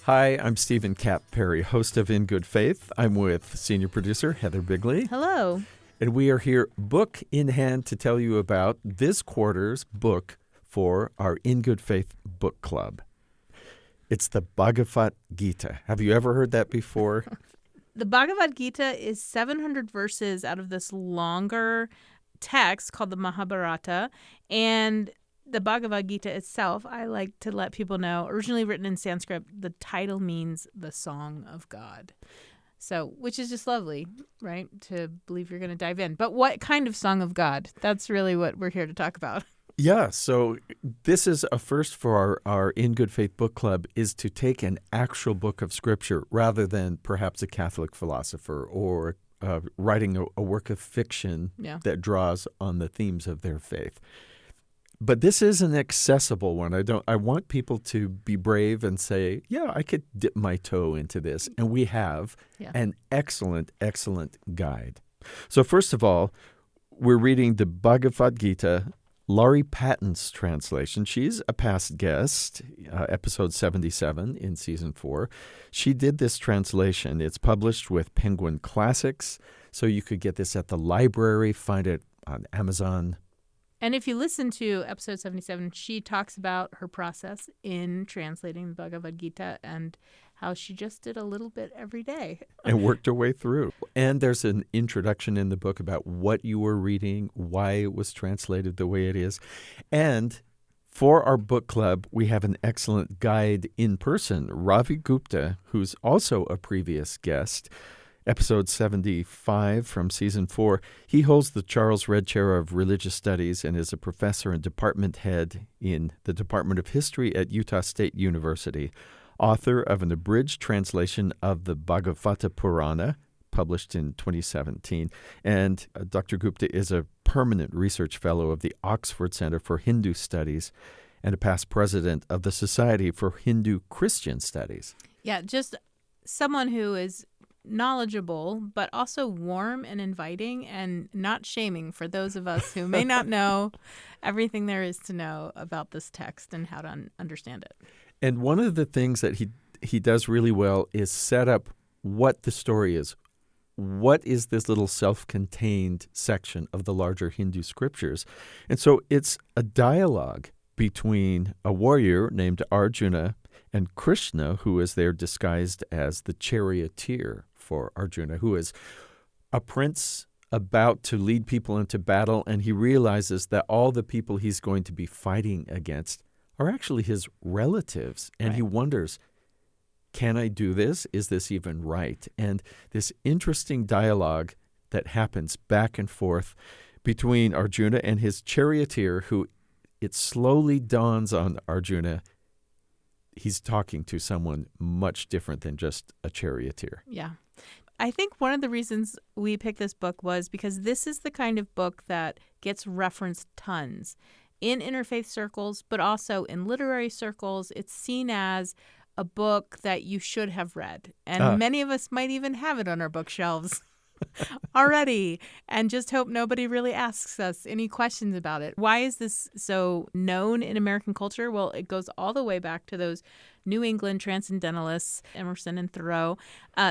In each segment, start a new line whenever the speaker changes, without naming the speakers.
Hi, I'm Stephen Cap Perry, host of In Good Faith. I'm with senior producer Heather Bigley.
Hello.
And we are here book in hand to tell you about this quarter's book for our In Good Faith book club. It's the Bhagavad Gita. Have you ever heard that before?
The Bhagavad Gita is 700 verses out of this longer text called the Mahabharata. And the Bhagavad Gita itself, I like to let people know, originally written in Sanskrit, the title means the Song of God. So, which is just lovely, right? To believe you're going to dive in. But what kind of Song of God? That's really what we're here to talk about.
Yeah, so this is a first for our In Good Faith book club, is to take an actual book of Scripture rather than perhaps a Catholic philosopher or writing a work of fiction that draws on the themes of their faith. But this is an accessible one. I want people to be brave and say, yeah, I could dip my toe into this. And we have an excellent, excellent guide. So first of all, we're reading the Bhagavad Gita, Laurie Patton's translation. She's a past guest, episode 77 in season 4. She did this translation. It's published with Penguin Classics, so you could get this at the library, find it on Amazon.
And if you listen to episode 77, she talks about her process in translating the Bhagavad Gita and how she just did a little bit every day.
And worked her way through. And there's an introduction in the book about what you were reading, why it was translated the way it is. And for our book club, we have an excellent guide in person, Ravi Gupta, who's also a previous guest. Episode 75 from Season 4. He holds the Charles Red Chair of Religious Studies and is a professor and department head in the Department of History at Utah State University, author of an abridged translation of the Bhagavata Purana, published in 2017. And Dr. Gupta is a permanent research fellow of the Oxford Center for Hindu Studies and a past president of the Society for Hindu Christian Studies.
Yeah, just someone who is knowledgeable, but also warm and inviting and not shaming for those of us who may not know everything there is to know about this text and how to understand it.
And one of the things that he does really well is set up what the story is. What is this little self-contained section of the larger Hindu scriptures? And so it's a dialogue between a warrior named Arjuna and Krishna, who is there disguised as the charioteer for Arjuna, who is a prince about to lead people into battle, and he realizes that all the people he's going to be fighting against are actually his relatives. And he wonders, can I do this? Is this even right? And this interesting dialogue that happens back and forth between Arjuna and his charioteer, who it slowly dawns on Arjuna, he's talking to someone much different than just a charioteer.
Yeah. I think one of the reasons we picked this book was because this is the kind of book that gets referenced tons in interfaith circles, but also in literary circles. It's seen as a book that you should have read. And many of us might even have it on our bookshelves already and just hope nobody really asks us any questions about it. Why is this so known in American culture? Well, it goes all the way back to those New England transcendentalists, Emerson and Thoreau.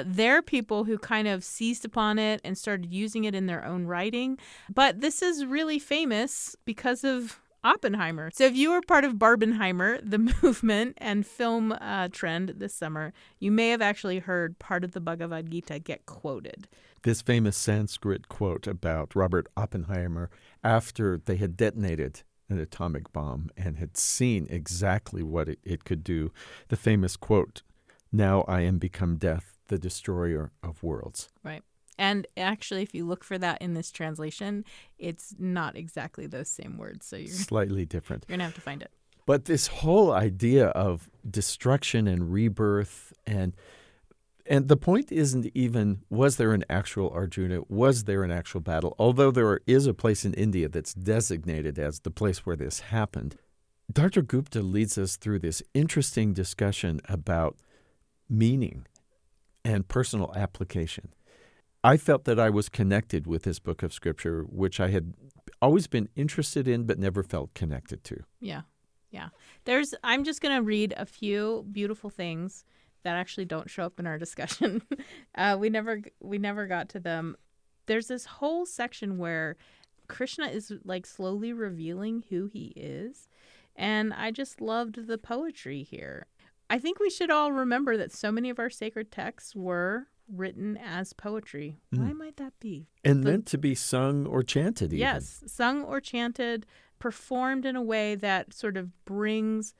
They're people who kind of seized upon it and started using it in their own writing. But this is really famous because of Oppenheimer. So if you were part of Barbenheimer, the movement and film trend this summer, you may have actually heard part of the Bhagavad Gita get quoted.
This famous Sanskrit quote about Robert Oppenheimer after they had detonated an atomic bomb and had seen exactly what it could do. The famous quote, "Now I am become death, the destroyer of worlds."
Right. And actually, if you look for that in this translation, it's not exactly those same words. So you're
slightly different.
You're going to have to find it.
But this whole idea of destruction and rebirth and the point isn't even, was there an actual Arjuna? Was there an actual battle? Although there is a place in India that's designated as the place where this happened. Dr. Gupta leads us through this interesting discussion about meaning and personal application. I felt that I was connected with this book of Scripture, which I had always been interested in but never felt connected to.
Yeah. I'm just going to read a few beautiful things that actually don't show up in our discussion. We never got to them. There's this whole section where Krishna is like slowly revealing who he is. And I just loved the poetry here. I think we should all remember that so many of our sacred texts were written as poetry. Why might that be?
And meant to be sung or chanted even.
Yes, sung or chanted, performed in a way that sort of brings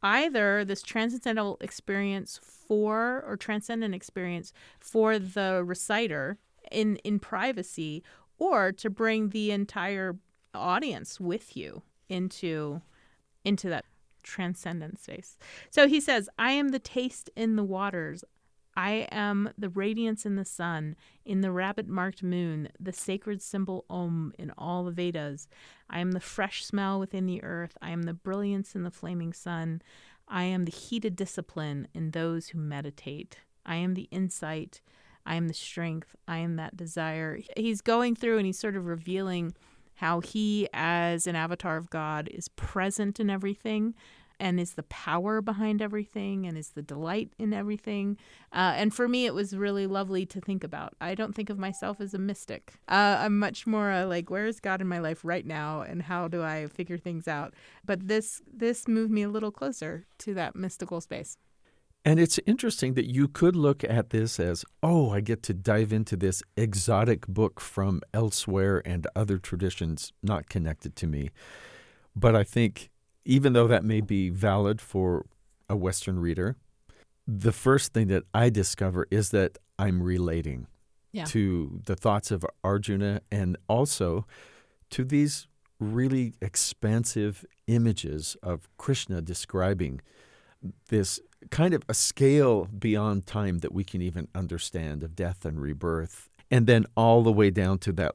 either this transcendental experience or transcendent experience for the reciter in privacy, or to bring the entire audience with you into that transcendent space. So he says, I am the taste in the waters. I am the radiance in the sun, in the rabbit-marked moon, the sacred symbol Om in all the Vedas. I am the fresh smell within the earth. I am the brilliance in the flaming sun. I am the heated discipline in those who meditate. I am the insight. I am the strength. I am that desire. He's going through and he's sort of revealing how he, as an avatar of God, is present in everything and is the power behind everything and is the delight in everything. And for me, it was really lovely to think about. I don't think of myself as a mystic. I'm much more like, where is God in my life right now and how do I figure things out? But this moved me a little closer to that mystical space.
And it's interesting that you could look at this as, oh, I get to dive into this exotic book from elsewhere and other traditions not connected to me. But I think even though that may be valid for a Western reader, the first thing that I discover is that I'm relating to the thoughts of Arjuna and also to these really expansive images of Krishna describing this kind of a scale beyond time that we can even understand of death and rebirth. And then all the way down to the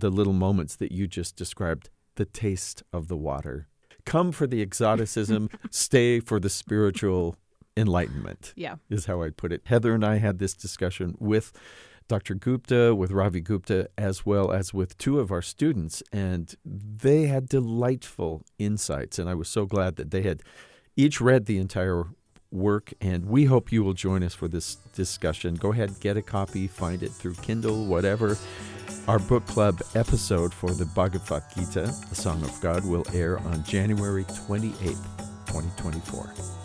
little moments that you just described, the taste of the water. Come for the exoticism, stay for the spiritual enlightenment, is how I'd put it. Heather and I had this discussion with Dr. Gupta, with Ravi Gupta, as well as with two of our students, and they had delightful insights. And I was so glad that they had each read the entire work, and we hope you will join us for this discussion. Go ahead, get a copy, find it through Kindle, whatever. Our book club episode for the Bhagavad Gita, the Song of God, will air on January 28th, 2024.